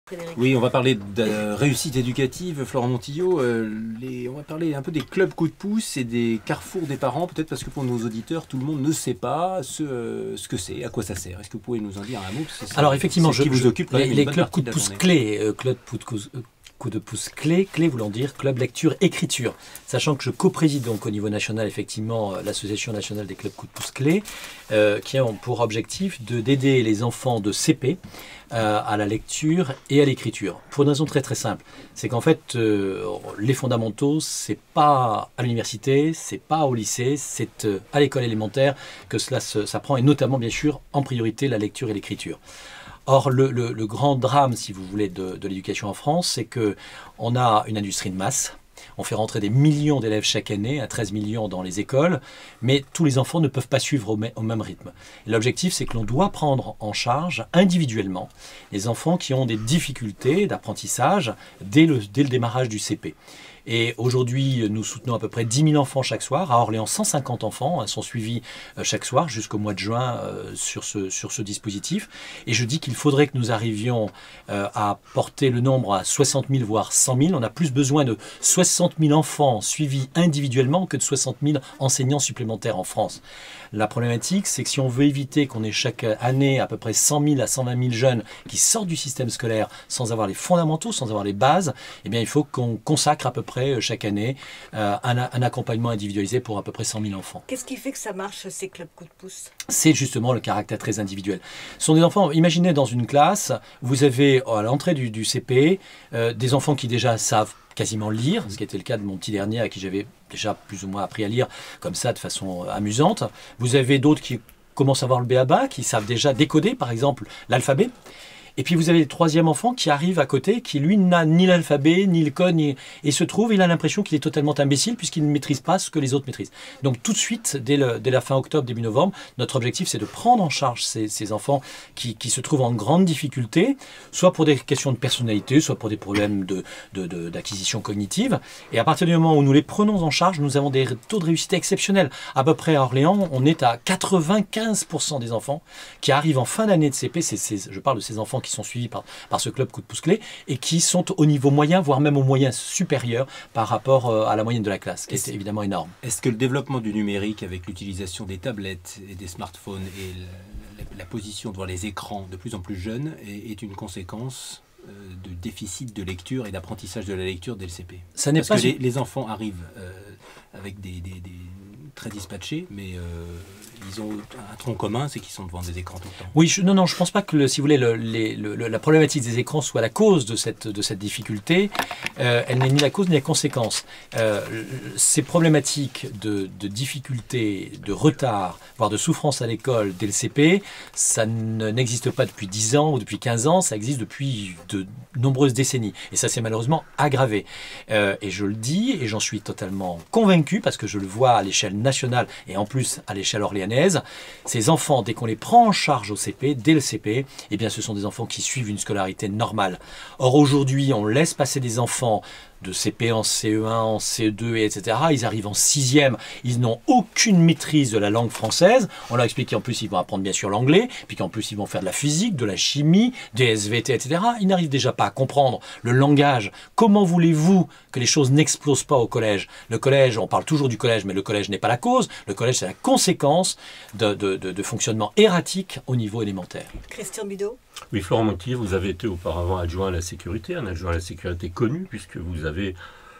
Frédéric. Oui, on va parler de réussite éducative, Florent Montillot. On va parler un peu des clubs coup de pouce et des carrefours des parents, peut-être parce que pour nos auditeurs, tout le monde ne sait pas ce que c'est, à quoi ça sert. Est-ce que vous pouvez nous en dire un mot? Alors effectivement, qui vous occupe quand même les une bonne clubs partie coup de la pouce journée. clés, coup de pouce clé voulant dire club lecture écriture. Sachant que je co-préside donc au niveau national effectivement l'association nationale des clubs coup de pouce clés qui ont pour objectif d'aider les enfants de CP à la lecture et à l'écriture. Pour une raison très très simple, c'est qu'en fait les fondamentaux c'est pas à l'université, c'est pas au lycée, c'est à l'école élémentaire que cela s'apprend et notamment bien sûr en priorité la lecture et l'écriture. Or, le grand drame, si vous voulez, de l'éducation en France, c'est qu'on a une industrie de masse. On fait rentrer des millions d'élèves chaque année, à 13 millions dans les écoles, mais tous les enfants ne peuvent pas suivre au même rythme. L'objectif, c'est que l'on doit prendre en charge individuellement les enfants qui ont des difficultés d'apprentissage dès le démarrage du CP. Et aujourd'hui, nous soutenons à peu près 10 000 enfants chaque soir. À Orléans, 150 enfants sont suivis chaque soir jusqu'au mois de juin sur ce dispositif. Et je dis qu'il faudrait que nous arrivions à porter le nombre à 60 000, voire 100 000. On a plus besoin de 60 000 enfants suivis individuellement que de 60 000 enseignants supplémentaires en France. La problématique, c'est que si on veut éviter qu'on ait chaque année à peu près 100 000 à 120 000 jeunes qui sortent du système scolaire sans avoir les fondamentaux, sans avoir les bases, eh bien, il faut qu'on consacre à peu près chaque année un accompagnement individualisé pour à peu près 100 000 enfants. Qu'est-ce qui fait que ça marche, ces clubs coup de pouce? C'est justement le caractère très individuel. Ce sont des enfants, imaginez dans une classe, vous avez à l'entrée du CP des enfants qui déjà savent quasiment lire, ce qui était le cas de mon petit dernier à qui j'avais déjà plus ou moins appris à lire comme ça de façon amusante. Vous avez d'autres qui commencent à voir le b.a.-ba, qui savent déjà décoder par exemple l'alphabet. Et puis vous avez le troisième enfant qui arrive à côté, qui lui n'a ni l'alphabet, ni le code, et se trouve, il a l'impression qu'il est totalement imbécile puisqu'il ne maîtrise pas ce que les autres maîtrisent. Donc tout de suite, dès la fin octobre, début novembre, notre objectif c'est de prendre en charge ces enfants qui se trouvent en grande difficulté, soit pour des questions de personnalité, soit pour des problèmes d'acquisition cognitive. Et à partir du moment où nous les prenons en charge, nous avons des taux de réussite exceptionnels. À peu près à Orléans, on est à 95% des enfants qui arrivent en fin d'année de CP, je parle de ces enfants qui sont suivis par ce club coup de pouce clé et qui sont au niveau moyen, voire même au moyen supérieur par rapport à la moyenne de la classe, qui est évidemment énorme. Est-ce que le développement du numérique avec l'utilisation des tablettes et des smartphones et la position devant les écrans de plus en plus jeunes est une conséquence de déficit de lecture et d'apprentissage de la lecture dès le CP? Parce que les enfants arrivent avec des très dispatchés, mais ils ont un tronc commun, c'est qu'ils sont devant des écrans tout le temps. Oui, je ne pense pas que, si vous voulez, la problématique des écrans soit la cause de cette difficulté. Elle n'est ni la cause ni la conséquence. Ces problématiques de difficulté, de retard, voire de souffrance à l'école dès le CP, ça n'existe pas depuis 10 ans ou depuis 15 ans, ça existe depuis de nombreuses décennies. Et ça s'est malheureusement aggravé. Et je le dis, et j'en suis totalement convaincu, parce que je le vois à l'échelle nationale et en plus à l'échelle orléanaise, ces enfants, dès qu'on les prend en charge au CP, dès le CP, eh bien, ce sont des enfants qui suivent une scolarité normale. Or, aujourd'hui, on laisse passer des enfants de CP en CE1, en CE2, etc. Ils arrivent en 6e, ils n'ont aucune maîtrise de la langue française. On leur explique qu'en plus, ils vont apprendre bien sûr l'anglais, puis qu'en plus, ils vont faire de la physique, de la chimie, des SVT, etc. Ils n'arrivent déjà pas à comprendre le langage. Comment voulez-vous que les choses n'explosent pas au collège? Le collège, on parle toujours du collège, mais le collège n'est pas la cause. Le collège, c'est la conséquence de fonctionnement erratique au niveau élémentaire. Christian Bidot? Oui, Florent Montillot, vous avez été auparavant adjoint à la sécurité, un adjoint à la sécurité connu, puisque vous avez,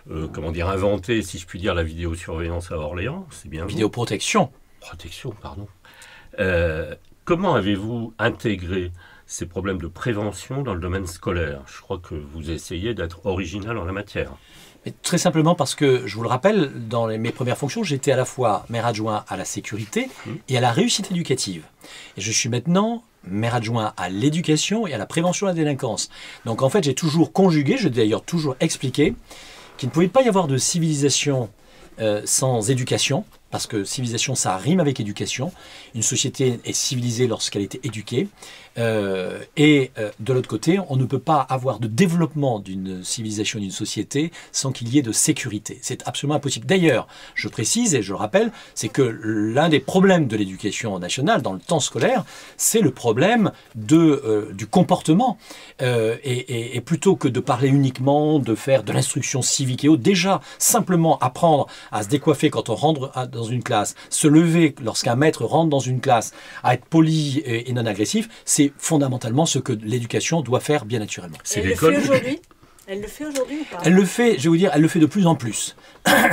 inventé, si je puis dire, la vidéosurveillance à Orléans, c'est bien vous. Vidéoprotection. Protection, pardon. Comment avez-vous intégré ces problèmes de prévention dans le domaine scolaire? Je crois que vous essayez d'être original en la matière. Mais très simplement parce que, je vous le rappelle, dans mes premières fonctions, j'étais à la fois maire adjoint à la sécurité et à la réussite éducative. Et je suis maintenant maire adjoint à l'éducation et à la prévention de la délinquance. Donc en fait, j'ai toujours conjugué, j'ai d'ailleurs toujours expliqué qu'il ne pouvait pas y avoir de civilisation sans éducation parce que civilisation, ça rime avec éducation. Une société est civilisée lorsqu'elle est éduquée. De l'autre côté, on ne peut pas avoir de développement d'une civilisation, d'une société, sans qu'il y ait de sécurité. C'est absolument impossible. D'ailleurs, je précise et je le rappelle, c'est que l'un des problèmes de l'éducation nationale dans le temps scolaire, c'est le problème du comportement. Et plutôt que de parler uniquement, de faire de l'instruction civique et autres, déjà, simplement apprendre à se décoiffer quand on rentre dans une classe, se lever lorsqu'un maître rentre dans une classe, à être poli et non agressif, c'est fondamentalement ce que l'éducation doit faire bien naturellement. C'est Elle le fait aujourd'hui ? Elle le fait aujourd'hui ou pas ? Elle le fait, je vais vous dire, elle le fait de plus en plus.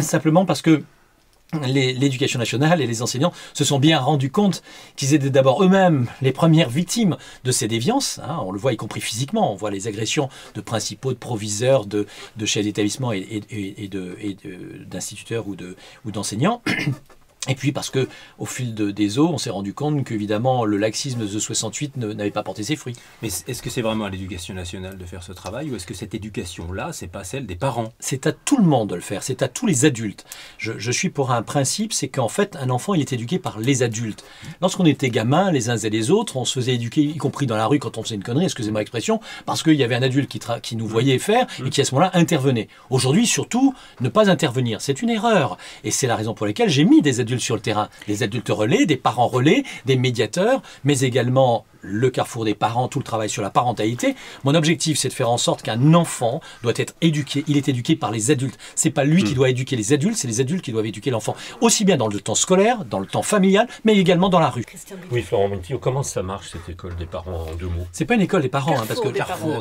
Simplement parce que l'éducation nationale et les enseignants se sont bien rendus compte qu'ils étaient d'abord eux-mêmes les premières victimes de ces déviances. Hein, on le voit y compris physiquement. On voit les agressions de principaux, de proviseurs, de chefs d'établissement et d'instituteurs ou d'enseignants. Et puis parce que au fil des eaux, on s'est rendu compte qu'évidemment le laxisme de 68 n'avait pas porté ses fruits. Mais est-ce que c'est vraiment à l'éducation nationale de faire ce travail ou est-ce que cette éducation-là, c'est pas celle des parents ? C'est à tout le monde de le faire, c'est à tous les adultes. Je suis pour un principe, c'est qu'en fait un enfant il est éduqué par les adultes. Lorsqu'on était gamin, les uns et les autres, on se faisait éduquer, y compris dans la rue quand on faisait une connerie, excusez-moi l'expression, parce qu'il y avait un adulte qui nous voyait faire et qui à ce moment-là intervenait. Aujourd'hui surtout, ne pas intervenir, c'est une erreur. Et c'est la raison pour laquelle j'ai mis des adultes sur le terrain, des adultes relais, des parents relais, des médiateurs, mais également le carrefour des parents, tout le travail sur la parentalité. Mon objectif, c'est de faire en sorte qu'un enfant doit être éduqué. Il est éduqué par les adultes. C'est pas lui qui doit éduquer les adultes, c'est les adultes qui doivent éduquer l'enfant. Aussi bien dans le temps scolaire, dans le temps familial, mais également dans la rue. Oui, Florent Montillot, comment ça marche cette école des parents en 2 mots ? C'est pas une école des parents, parce que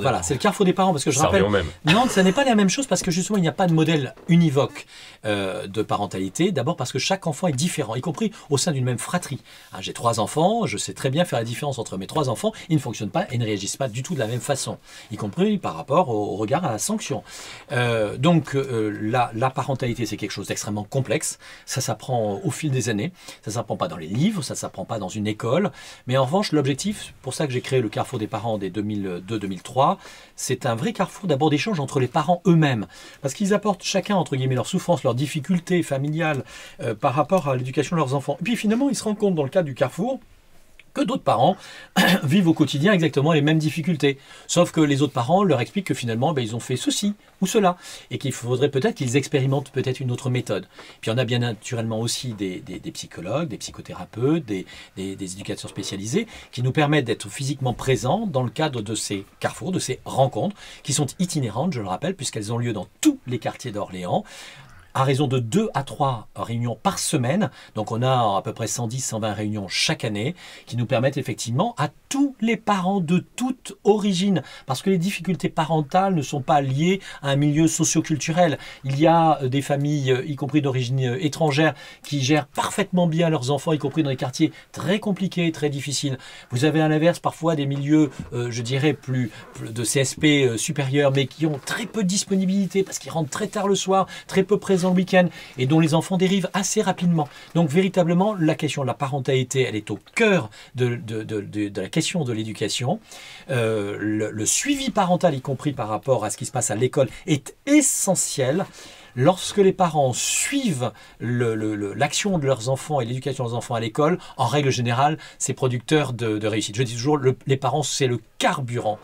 voilà, c'est le carrefour des parents, parce que je rappelle. Non, ça n'est pas la même chose parce que justement il n'y a pas de modèle univoque de parentalité. D'abord parce que chaque enfant est différent, y compris au sein d'une même fratrie. Hein, j'ai 3 enfants, je sais très bien faire la différence entre mes 3 enfants. Ils ne fonctionnent pas et ne réagissent pas du tout de la même façon, y compris par rapport au regard à la sanction. La parentalité, c'est quelque chose d'extrêmement complexe. Ça s'apprend au fil des années. Ça ne s'apprend pas dans les livres, ça ne s'apprend pas dans une école. Mais en revanche, l'objectif, pour ça que j'ai créé le Carrefour des parents dès 2002-2003, c'est un vrai carrefour d'abord d'échange entre les parents eux-mêmes. Parce qu'ils apportent chacun, entre guillemets, leurs souffrances, leurs difficultés familiales par rapport à l'éducation de leurs enfants. Et puis finalement, ils se rendent compte dans le cadre du Carrefour que d'autres parents vivent au quotidien exactement les mêmes difficultés. Sauf que les autres parents leur expliquent que finalement, ils ont fait ceci ou cela. Et qu'il faudrait peut-être qu'ils expérimentent peut-être une autre méthode. Puis on a bien naturellement aussi des psychologues, des psychothérapeutes, des éducateurs spécialisés qui nous permettent d'être physiquement présents dans le cadre de ces carrefours, de ces rencontres qui sont itinérantes, je le rappelle, puisqu'elles ont lieu dans tous les quartiers d'Orléans, à raison de 2 à 3 réunions par semaine. Donc on a à peu près 110-120 réunions chaque année qui nous permettent effectivement à tous les parents de toute origine, parce que les difficultés parentales ne sont pas liées à un milieu socio-culturel. Il y a des familles, y compris d'origine étrangère, qui gèrent parfaitement bien leurs enfants, y compris dans des quartiers très compliqués, très difficiles. Vous avez à l'inverse parfois des milieux, je dirais, plus de CSP supérieurs, mais qui ont très peu de disponibilité, parce qu'ils rentrent très tard le soir, très peu présents le week-end, et dont les enfants dérivent assez rapidement. Donc véritablement, la question de la parentalité, elle est au cœur de la question de l'éducation. Le suivi parental, y compris par rapport à ce qui se passe à l'école, est essentiel. Lorsque les parents suivent l'action de leurs enfants et l'éducation de leurs enfants à l'école, en règle générale, c'est producteur de réussite. Je dis toujours, les parents, c'est le carburant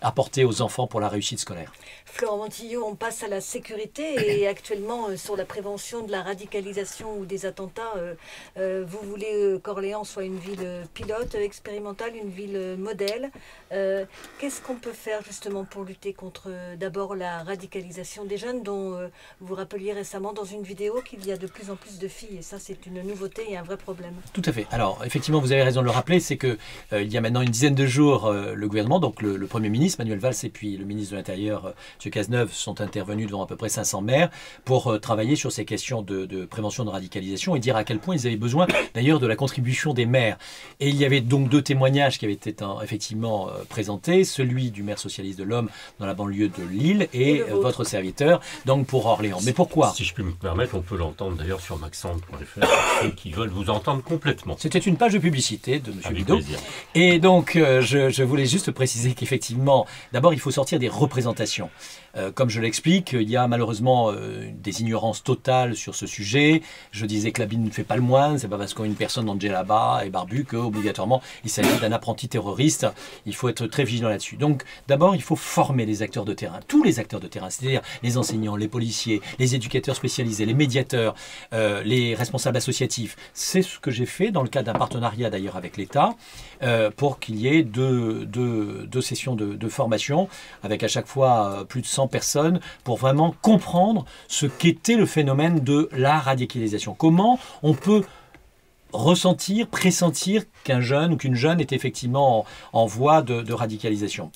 apporté aux enfants pour la réussite scolaire. Florent Montillot, on passe à la sécurité et actuellement sur la prévention de la radicalisation ou des attentats, vous voulez qu'Orléans soit une ville pilote, expérimentale, une ville modèle. Qu'est-ce qu'on peut faire justement pour lutter contre d'abord la radicalisation des jeunes dont vous rappeliez récemment dans une vidéo qu'il y a de plus en plus de filles et ça c'est une nouveauté et un vrai problème. Tout à fait. Alors effectivement vous avez raison de le rappeler, c'est que il y a maintenant une dizaine de jours le gouvernement, donc le Premier ministre Manuel Valls et puis le ministre de l'Intérieur M. Cazeneuve sont intervenus devant à peu près 500 maires pour travailler sur ces questions de prévention de radicalisation et dire à quel point ils avaient besoin d'ailleurs de la contribution des maires. Et il y avait donc 2 témoignages qui avaient été effectivement présentés, celui du maire socialiste de l'Homme dans la banlieue de Lille et votre serviteur. Donc donc pour Orléans. Mais pourquoi? Si je puis me permettre, on peut l'entendre d'ailleurs sur maxandre.fr pour ceux qui veulent vous entendre complètement. C'était une page de publicité de M. Avec Bidot. plaisir. Et donc, je voulais juste préciser qu'effectivement, d'abord, il faut sortir des représentations. Comme je l'explique, il y a malheureusement des ignorances totales sur ce sujet. Je disais que l'habit ne fait pas le moine. C'est pas parce qu'on a une personne en djellaba et barbu qu'obligatoirement il s'agit d'un apprenti terroriste. Il faut être très vigilant là-dessus. Donc, d'abord, il faut former les acteurs de terrain, tous les acteurs de terrain, c'est-à-dire les enseignants, les policiers, les éducateurs spécialisés, les médiateurs, les responsables associatifs. C'est ce que j'ai fait dans le cadre d'un partenariat d'ailleurs avec l'État pour qu'il y ait deux sessions de formation avec à chaque fois plus de 100 personnes pour vraiment comprendre ce qu'était le phénomène de la radicalisation. Comment on peut ressentir, pressentir qu'un jeune ou qu'une jeune est effectivement en voie de radicalisation.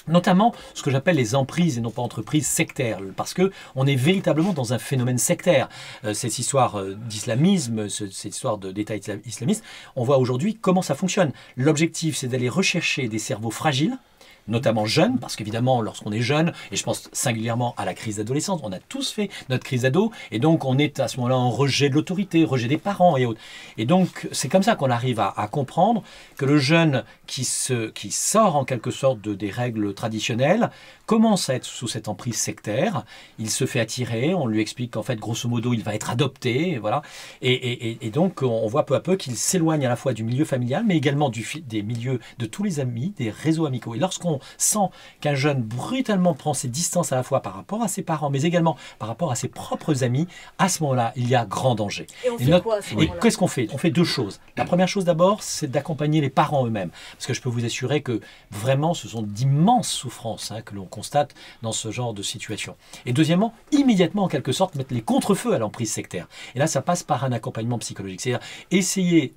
Notamment ce que j'appelle les emprises et non pas entreprises sectaires, parce qu'on est véritablement dans un phénomène sectaire. Cette histoire d'islamisme, cette histoire d'État islamiste, on voit aujourd'hui comment ça fonctionne. L'objectif, c'est d'aller rechercher des cerveaux fragiles, notamment jeunes, parce qu'évidemment, lorsqu'on est jeune, et je pense singulièrement à la crise d'adolescence, on a tous fait notre crise d'ado, et donc on est à ce moment-là en rejet de l'autorité, rejet des parents et autres. Et donc, c'est comme ça qu'on arrive à comprendre que le jeune qui sort en quelque sorte des règles traditionnelles commence à être sous cette emprise sectaire, il se fait attirer, on lui explique qu'en fait, grosso modo, il va être adopté, et voilà. Et donc, on voit peu à peu qu'il s'éloigne à la fois du milieu familial, mais également des milieux de tous les amis, des réseaux amicaux. Et lorsqu'on sent qu'un jeune brutalement prend ses distances à la fois par rapport à ses parents, mais également par rapport à ses propres amis, à ce moment-là, il y a grand danger. Et on fait quoi à ce moment-là ? Et qu'est-ce qu'on fait ? On fait deux choses. La première chose d'abord, c'est d'accompagner les parents eux-mêmes. Parce que je peux vous assurer que vraiment, ce sont d'immenses souffrances que l'on constate dans ce genre de situation. Et deuxièmement, immédiatement, en quelque sorte, mettre les contre-feux à l'emprise sectaire. Et là, ça passe par un accompagnement psychologique. C'est-à-dire essayer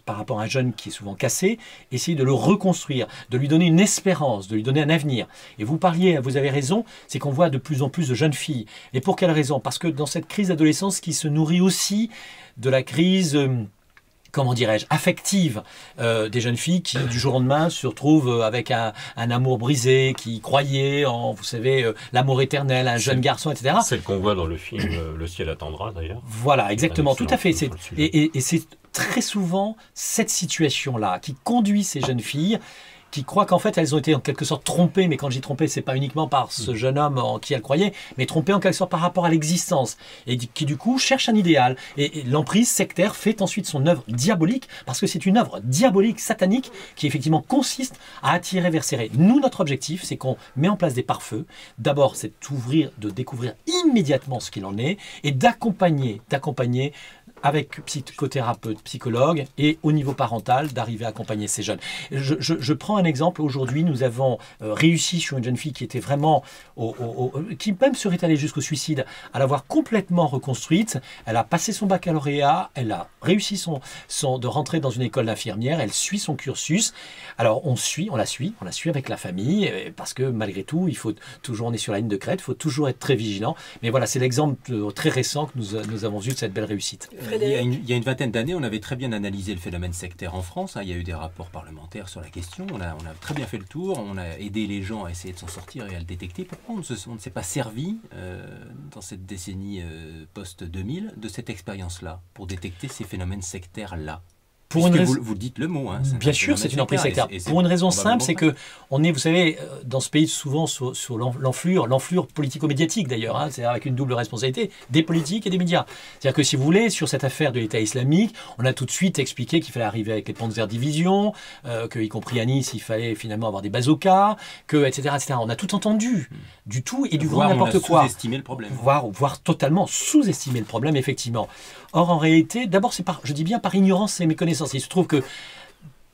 par rapport à un jeune qui est souvent cassé, essayer de le reconstruire, de lui donner une espérance, de lui donner un avenir. Et vous avez raison, c'est qu'on voit de plus en plus de jeunes filles. Et pour quelle raison ? Parce que dans cette crise d'adolescence qui se nourrit aussi de la crise... comment dirais-je, affective des jeunes filles qui, du jour au lendemain, se retrouvent avec un amour brisé, qui croyaient en, vous savez, l'amour éternel, un jeune garçon, etc. Celle qu'on voit dans le film Le ciel attendra, d'ailleurs. Voilà, exactement, tout à fait. Et c'est très souvent cette situation-là qui conduit ces jeunes filles qui croient qu'en fait elles ont été en quelque sorte trompées, mais quand je dis trompées, c'est pas uniquement par ce jeune homme en qui elles croyaient, mais trompées en quelque sorte par rapport à l'existence, et qui du coup cherchent un idéal. Et l'emprise sectaire fait ensuite son œuvre diabolique, parce que c'est une œuvre diabolique, satanique, qui effectivement consiste à attirer vers ses raies. Nous, notre objectif, c'est qu'on met en place des pare-feux. D'abord, c'est de découvrir immédiatement ce qu'il en est, et d'accompagner avec psychothérapeute, psychologue et au niveau parental d'arriver à accompagner ces jeunes. Je prends un exemple. Aujourd'hui, nous avons réussi sur une jeune fille qui était vraiment, qui même serait allée jusqu'au suicide, à l'avoir complètement reconstruite. Elle a passé son baccalauréat, elle a réussi de rentrer dans une école d'infirmière, elle suit son cursus. Alors on la suit avec la famille, parce que malgré tout, on est sur la ligne de crête, il faut toujours être très vigilant. Mais voilà, c'est l'exemple très récent que nous avons eu de cette belle réussite. Il y a une vingtaine d'années, on avait très bien analysé le phénomène sectaire en France. Il y a eu des rapports parlementaires sur la question. On a très bien fait le tour. On a aidé les gens à essayer de s'en sortir et à le détecter. Pourquoi on ne s'est pas servi dans cette décennie post-2000 de cette expérience-là pour détecter ces phénomènes sectaires-là ? Vous dites le mot. Bien sûr, c'est une emprise sectaire. Pour une raison simple, c'est que on est, vous savez, dans ce pays souvent sur l'enflure politico-médiatique d'ailleurs, c'est-à-dire avec une double responsabilité des politiques et des médias. C'est-à-dire que si vous voulez, sur cette affaire de l'État islamique, on a tout de suite expliqué qu'il fallait arriver avec les Panzer-Divisions, y compris à Nice, il fallait finalement avoir des bazookas, etc., etc. On a tout entendu, du tout et du grand n'importe quoi. Sous-estimer le problème. Voire totalement sous-estimer le problème, effectivement. Or, en réalité, d'abord, je dis bien par ignorance et méconnaissance. Il se trouve que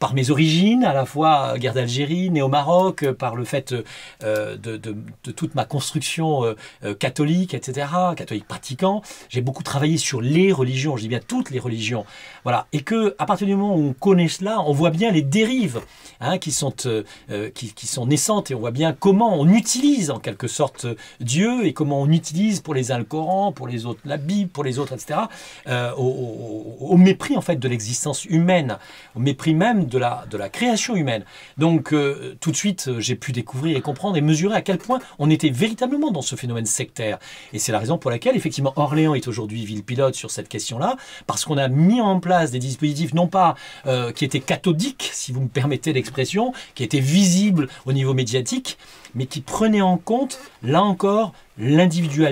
par mes origines, à la fois guerre d'Algérie, né au Maroc, par le fait de toute ma construction catholique, etc., catholique pratiquant, j'ai beaucoup travaillé sur les religions, je dis bien toutes les religions. Voilà. Et qu'à partir du moment où on connaît cela, on voit bien les dérives qui sont naissantes, et on voit bien comment on utilise en quelque sorte Dieu, et comment on utilise pour les uns le Coran, pour les autres la Bible, pour les autres, etc., au mépris en fait de l'existence humaine, au mépris même même de la création humaine. Donc tout de suite, j'ai pu découvrir et comprendre et mesurer à quel point on était véritablement dans ce phénomène sectaire. Et c'est la raison pour laquelle, effectivement, Orléans est aujourd'hui ville pilote sur cette question-là, parce qu'on a mis en place des dispositifs, non pas qui étaient cathodiques, si vous me permettez l'expression, qui étaient visibles au niveau médiatique, mais qui prenaient en compte, là encore, l'individu.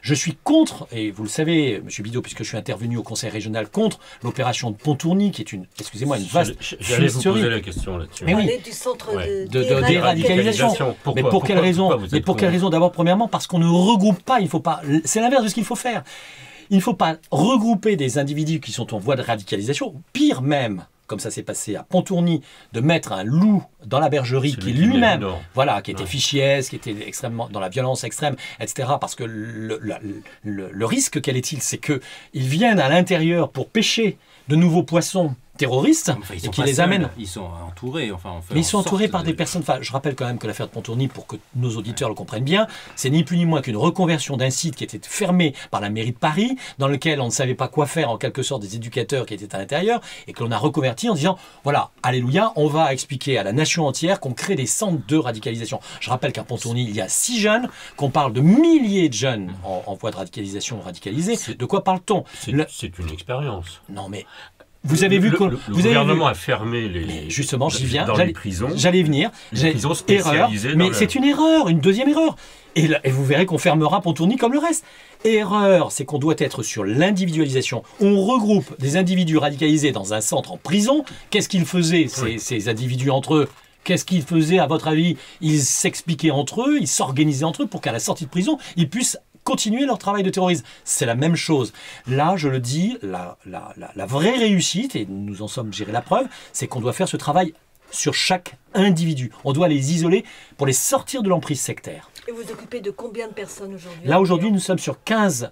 Je suis contre, et vous le savez, M. Bidot, puisque je suis intervenu au Conseil régional contre l'opération de Pontourny, qui est une vaste J'allais vous poser la question là-dessus. Mais oui, du centre de déradicalisation. Mais pour quelle raison? D'abord, premièrement, parce qu'on ne regroupe pas, il faut pas. C'est l'inverse de ce qu'il faut faire. Il ne faut pas regrouper des individus qui sont en voie de radicalisation, pire même, comme ça s'est passé à Pontourny, de mettre un loup dans la bergerie qui lui-même, qui était fichiès, qui était extrêmement dans la violence extrême, etc. Parce que le risque, quel est-il? C'est qu'ils viennent à l'intérieur pour pêcher de nouveaux poissons terroristes et qui les amènent. Ils sont entourés. Mais ils sont entourés par des personnes. Enfin, je rappelle quand même que l'affaire de Pontourny, pour que nos auditeurs le comprennent bien, c'est ni plus ni moins qu'une reconversion d'un site qui était fermé par la mairie de Paris, dans lequel on ne savait pas quoi faire, en quelque sorte, des éducateurs qui étaient à l'intérieur, et que l'on a reconverti en disant, voilà, alléluia, on va expliquer à la nation entière qu'on crée des centres de radicalisation. Je rappelle qu'à Pontourny, il y a 6 jeunes, qu'on parle de milliers de jeunes en voie de radicalisation radicalisés. De quoi parle-t-on? C'est une expérience. Non, mais vous avez vu que le gouvernement a fermé les justement, j'y viens. Dans les prisons. J'allais venir. Prisons spécialisées. Mais c'est une erreur, une deuxième erreur. Et vous verrez qu'on fermera Pontourny comme le reste. Erreur, c'est qu'on doit être sur l'individualisation. On regroupe des individus radicalisés dans un centre en prison. Qu'est-ce qu'ils faisaient, ces individus entre eux? Qu'est-ce qu'ils faisaient, à votre avis? Ils s'expliquaient entre eux, ils s'organisaient entre eux pour qu'à la sortie de prison, ils puissent continuer leur travail de terrorisme. C'est la même chose. Là, je le dis, la vraie réussite, et nous en sommes, la preuve, c'est qu'on doit faire ce travail sur chaque individu. On doit les isoler pour les sortir de l'emprise sectaire. Et vous occupez de combien de personnes aujourd'hui? Là, aujourd'hui, nous sommes sur 15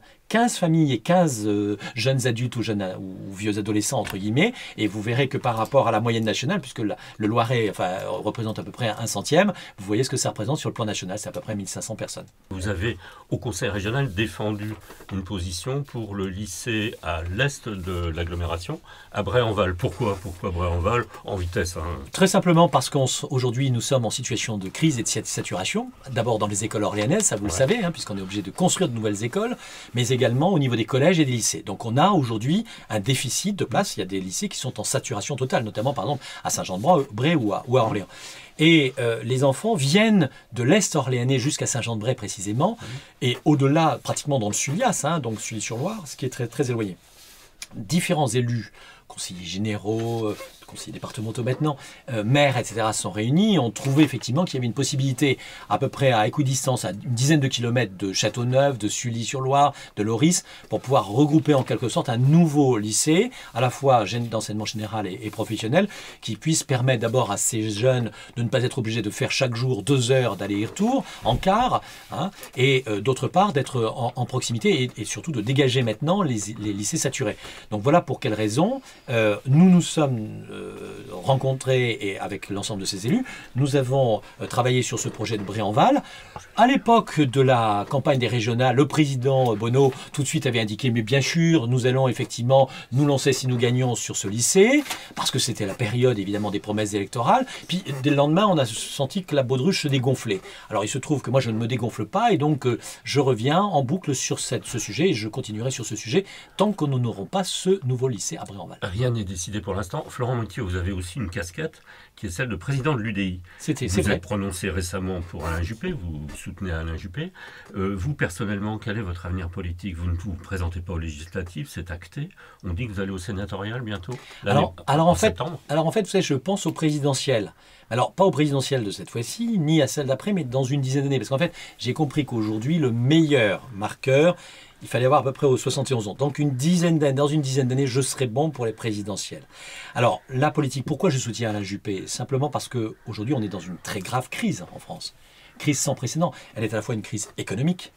familles et 15 jeunes adultes ou vieux adolescents, entre guillemets, et vous verrez que par rapport à la moyenne nationale, puisque le Loiret représente à peu près 1/100, vous voyez ce que ça représente sur le plan national, c'est à peu près 1500 personnes. Vous avez, au Conseil régional, défendu une position pour le lycée à l'est de l'agglomération, à Bray-en-Val. Pourquoi Bray-en-Val en vitesse Très simplement parce qu'aujourd'hui, nous sommes en situation de crise et de saturation, d'abord dans les écoles orléanaises, ça vous le savez, puisqu'on est obligé de construire de nouvelles écoles, mais également au niveau des collèges et des lycées. Donc on a aujourd'hui un déficit de place. Il y a des lycées qui sont en saturation totale, notamment par exemple à Saint-Jean-de-Bray ou à Orléans. Et les enfants viennent de l'Est orléanais jusqu'à Saint-Jean-de-Bray précisément, et au-delà, pratiquement dans le Sullias, donc Sully-sur-Loire, ce qui est très, très éloigné. Différents élus, conseillers généraux, conseillers départementaux maintenant, maires, etc., sont réunis et ont trouvé effectivement qu'il y avait une possibilité à peu près à équidistance, à une dizaine de kilomètres de Châteauneuf, de Sully-sur-Loire, de Loris, pour pouvoir regrouper en quelque sorte un nouveau lycée, à la fois d'enseignement général et professionnel, qui puisse permettre d'abord à ces jeunes de ne pas être obligés de faire chaque jour 2 heures d'aller et retour, en car, et d'autre part d'être en proximité et surtout de dégager maintenant les lycées saturés. Donc voilà pour quelles raisons nous sommes rencontrés et avec l'ensemble de ces élus, nous avons travaillé sur ce projet de Bray-en-Val. À l'époque de la campagne des régionales, le président Bonneau tout de suite avait indiqué, mais bien sûr, nous allons effectivement nous lancer si nous gagnons sur ce lycée, parce que c'était la période évidemment des promesses électorales. Puis dès le lendemain, on a senti que la baudruche se dégonflait. Alors il se trouve que moi je ne me dégonfle pas et donc je reviens en boucle sur ce sujet et je continuerai sur ce sujet tant que nous n'aurons pas ce nouveau lycée à Bray-en-Val. Rien n'est décidé pour l'instant. Florent Moutier, vous avez aussi une casquette qui est celle de président de l'UDI. Vous êtes prononcé récemment pour Alain Juppé, vous soutenez Alain Juppé. Vous, personnellement, quel est votre avenir politique? Vous ne vous présentez pas aux législatives, c'est acté. On dit que vous allez au sénatorial bientôt. Alors en fait, vous savez, je pense au présidentiel. Alors, pas au présidentiel de cette fois-ci, ni à celle d'après, mais dans une dizaine d'années. Parce qu'en fait, j'ai compris qu'aujourd'hui, le meilleur marqueur, il fallait avoir à peu près aux 71 ans. Donc, dans une dizaine d'années, je serai bon pour les présidentielles. Alors, la politique, pourquoi je soutiens Alain Juppé? Simplement parce qu'aujourd'hui, on est dans une très grave crise en France. Crise sans précédent. Elle est à la fois une crise économique,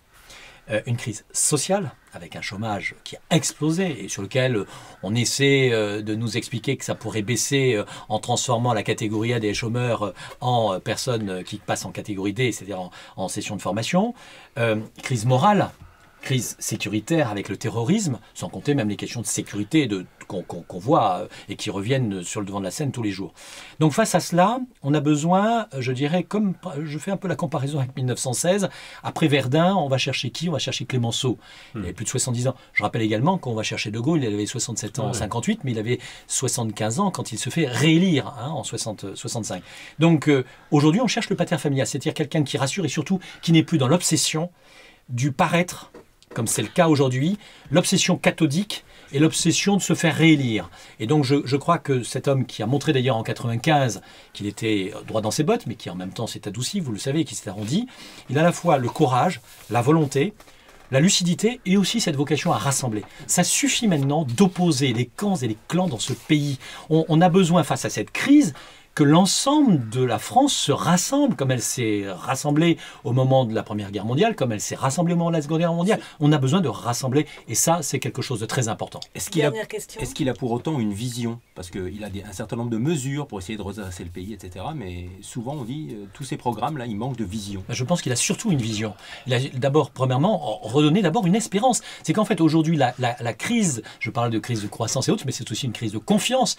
une crise sociale, avec un chômage qui a explosé et sur lequel on essaie de nous expliquer que ça pourrait baisser en transformant la catégorie A des chômeurs en personnes qui passent en catégorie D, c'est-à-dire en session de formation. Crise morale, crise sécuritaire avec le terrorisme, sans compter même les questions de sécurité qu'on voit et qui reviennent sur le devant de la scène tous les jours. Donc face à cela, on a besoin, je dirais, comme je fais un peu la comparaison avec 1916, après Verdun, on va chercher qui? On va chercher Clémenceau. Il avait plus de 70 ans. Je rappelle également qu'on va chercher De Gaulle, il avait 67 ans en 58, mais il avait 75 ans quand il se fait réélire en 65. Donc aujourd'hui, on cherche le pater familias, c'est-à-dire quelqu'un qui rassure et surtout qui n'est plus dans l'obsession du paraître, comme c'est le cas aujourd'hui, l'obsession cathodique et l'obsession de se faire réélire. Et donc je crois que cet homme qui a montré d'ailleurs en 95 qu'il était droit dans ses bottes, mais qui en même temps s'est adouci, vous le savez, qui s'est arrondi, il a à la fois le courage, la volonté, la lucidité et aussi cette vocation à rassembler. Ça suffit maintenant d'opposer les camps et les clans dans ce pays. On a besoin, face à cette crise, que l'ensemble de la France se rassemble, comme elle s'est rassemblée au moment de la Première Guerre mondiale, comme elle s'est rassemblée au moment de la Seconde Guerre mondiale. On a besoin de rassembler, et ça, c'est quelque chose de très important. Est-ce qu'il a pour autant une vision? Parce qu'il a un certain nombre de mesures pour essayer de redresser le pays, etc. Mais souvent, on dit, tous ces programmes-là, il manque de vision. Je pense qu'il a surtout une vision. Il a d'abord, premièrement, redonné d'abord une espérance. C'est qu'en fait, aujourd'hui, la crise, je parle de crise de croissance et autres, mais c'est aussi une crise de confiance.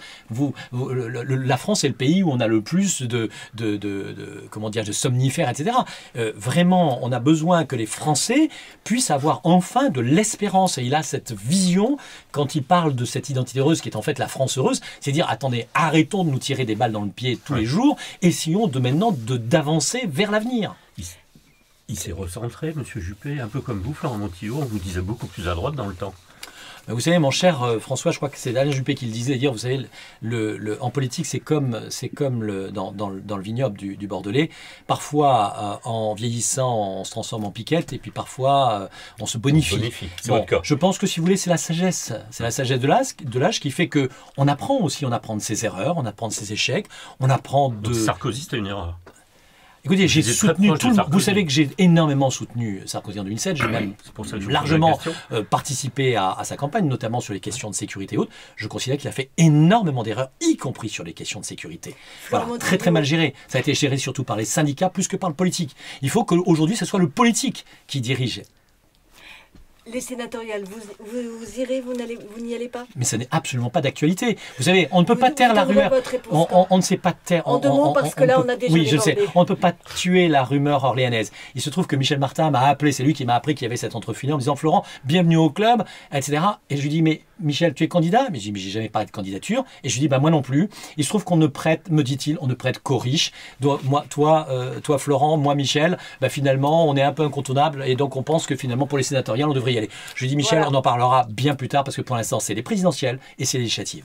La France est le pays où on a le plus de somnifères, etc. Vraiment, on a besoin que les Français puissent avoir enfin de l'espérance. Et il a cette vision, quand il parle de cette identité heureuse qui est en fait la France heureuse, c'est dire, attendez, arrêtons de nous tirer des balles dans le pied tous les jours, essayons maintenant d'avancer vers l'avenir. Il s'est recentré, M. Juppé, un peu comme vous, Florent Montillot, on vous disait beaucoup plus à droite dans le temps. Vous savez, mon cher François, je crois que c'est Alain Juppé qui le disait. D'ailleurs, vous savez, en politique, c'est comme dans le vignoble du Bordelais. Parfois, en vieillissant, on se transforme en piquette, et puis parfois, on se bonifie. C'est votre cas. Je pense que, si vous voulez, c'est la sagesse. C'est la sagesse de l'âge qui fait que on apprend aussi, on apprend de ses erreurs, on apprend de ses échecs, on apprend de... Donc, Sarkozy, c'était une erreur. Écoutez, j'ai soutenu tout le monde. Vous savez que j'ai énormément soutenu Sarkozy en 2007. J'ai même largement participé à sa campagne, notamment sur les questions de sécurité et autres. Je considère qu'il a fait énormément d'erreurs, y compris sur les questions de sécurité. Voilà, très très mal géré. Ça a été géré surtout par les syndicats plus que par le politique. Il faut qu'aujourd'hui, ce soit le politique qui dirige. Les sénatoriales, vous irez, vous n'y allez pas? Mais ça n'est absolument pas d'actualité. Vous savez, on ne peut pas taire la rumeur. On ne sait pas taire. En deux mots, parce que là, on a déjà Oui, je sais. On ne peut pas tuer la rumeur orléanaise. Il se trouve que Michel Martin m'a appelé, c'est lui qui m'a appris qu'il y avait cette entrefilet en me disant, Florent, bienvenue au club, etc. Et je lui dis, mais Michel, tu es candidat? Mais je dis, mais j'ai jamais parlé de candidature. Et je lui dis, bah moi non plus. Il se trouve qu'on ne prête, me dit-il, on ne prête qu'aux riches. Toi, Florent, moi Michel, bah finalement, on est un peu incontournable. Et donc on pense que finalement, pour les sénatoriales, on devrait y aller. Je lui dis, Michel, on en parlera bien plus tard parce que pour l'instant, c'est les présidentielles et c'est les législatives.